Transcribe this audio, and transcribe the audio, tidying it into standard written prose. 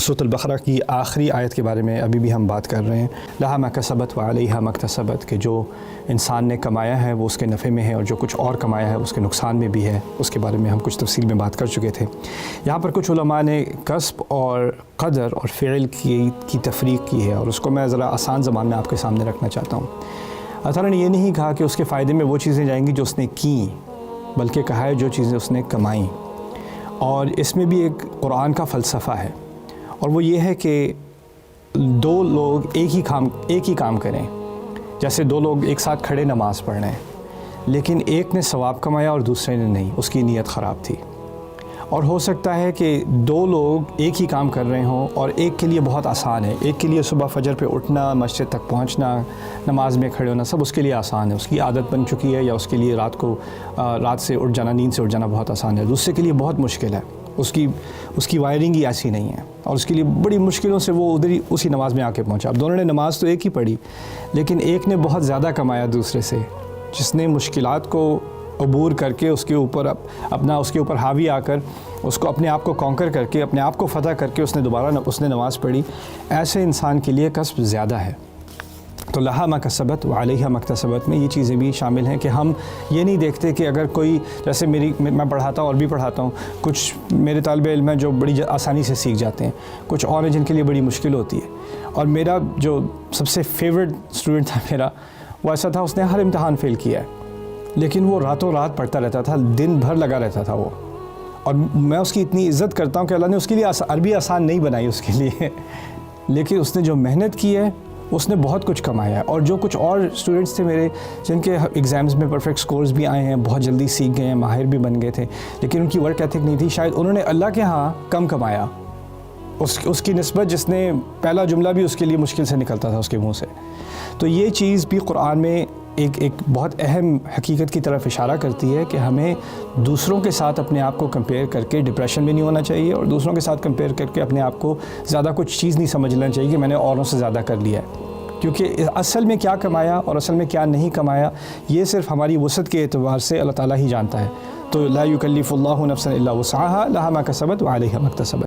سورۃ البقرہ کی آخری آیت کے بارے میں ابھی بھی ہم بات کر رہے ہیں، لہا ما کسبت وعلیہا ما اکتسبت، کہ جو انسان نے کمایا ہے وہ اس کے نفع میں ہے، اور جو کچھ اور کمایا ہے اس کے نقصان میں بھی ہے۔ اس کے بارے میں ہم کچھ تفصیل میں بات کر چکے تھے۔ یہاں پر کچھ علماء نے کسب اور قدر اور فعل کی تفریق کی ہے، اور اس کو میں ذرا آسان زبان میں آپ کے سامنے رکھنا چاہتا ہوں۔ اللہ تعالیٰ نے یہ نہیں کہا کہ اس کے فائدے میں وہ چیزیں جائیں گی جو اس نے کیں، بلکہ کہا ہے جو چیزیں اس نے کمائیں۔ اور اس میں بھی ایک قرآن کا فلسفہ ہے، اور وہ یہ ہے کہ دو لوگ ایک ہی کام کریں، جیسے دو لوگ ایک ساتھ کھڑے نماز پڑھ رہے ہیں، لیکن ایک نے ثواب کمایا اور دوسرے نے نہیں، اس کی نیت خراب تھی۔ اور ہو سکتا ہے کہ دو لوگ ایک ہی کام کر رہے ہوں، اور ایک کے لیے بہت آسان ہے، ایک کے لیے صبح فجر پہ اٹھنا، مسجد تک پہنچنا، نماز میں کھڑے ہونا، سب اس کے لیے آسان ہے، اس کی عادت بن چکی ہے، یا اس کے لیے رات سے اٹھ جانا، نیند سے اٹھ جانا بہت آسان ہے۔ دوسرے کے لیے بہت مشکل ہے، اس کی وائرنگ ہی ایسی نہیں ہے، اور اس کے لیے بڑی مشکلوں سے وہ ادھر ہی اسی نماز میں آ کے پہنچا۔ اب دونوں نے نماز تو ایک ہی پڑھی، لیکن ایک نے بہت زیادہ کمایا دوسرے سے، جس نے مشکلات کو عبور کر کے اس کے اوپر حاوی آ کر اس کو اپنے آپ کو کانکر کر کے، اپنے آپ کو فتح کر کے اس نے نماز پڑھی۔ ایسے انسان کے لیے کسب زیادہ ہے۔ تو لہا ما کسبت وعلیہا ما اکتسبت میں یہ چیزیں بھی شامل ہیں کہ ہم یہ نہیں دیکھتے کہ اگر کوئی، جیسے میں پڑھاتا ہوں اور بھی پڑھاتا ہوں، کچھ میرے طالب علم ہیں جو بڑی آسانی سے سیکھ جاتے ہیں، کچھ اور ہیں جن کے لیے بڑی مشکل ہوتی ہے۔ اور میرا جو سب سے فیورٹ اسٹوڈنٹ تھا میرا، وہ ایسا تھا، اس نے ہر امتحان فیل کیا ہے، لیکن وہ راتوں رات پڑھتا رہتا تھا، دن بھر لگا رہتا تھا وہ۔ اور میں اس کی اتنی عزت کرتا ہوں کہ اللہ نے اس کے لیے عربی آسان نہیں بنائی اس کے لیے، لیکن اس نے جو محنت کی ہے اس نے بہت کچھ کمایا ہے۔ اور جو کچھ اور اسٹوڈنٹس تھے میرے، جن کے ایگزامز میں پرفیکٹ سکورز بھی آئے ہیں، بہت جلدی سیکھ گئے ہیں، ماہر بھی بن گئے تھے، لیکن ان کی ورک ایتھک نہیں تھی، شاید انہوں نے اللہ کے ہاں کم کمایا اس کی نسبت، جس نے پہلا جملہ بھی اس کے لیے مشکل سے نکلتا تھا اس کے منہ سے۔ تو یہ چیز بھی قرآن میں ایک بہت اہم حقیقت کی طرف اشارہ کرتی ہے کہ ہمیں دوسروں کے ساتھ اپنے آپ کو کمپیئر کر کے ڈپریشن بھی نہیں ہونا چاہیے، اور دوسروں کے ساتھ کمپیئر کر کے اپنے آپ کو زیادہ کچھ چیز نہیں سمجھنا چاہیے کہ میں نے اوروں سے زیادہ کر لیا ہے، کیونکہ اصل میں کیا کمایا اور اصل میں کیا نہیں کمایا یہ صرف ہماری وسعت کے اعتبار سے اللہ تعالیٰ ہی جانتا ہے۔ تو لا یکلف اللہ نفسا الا وسعها، لہا ما کسبت وعلیہا ما اکتسبت۔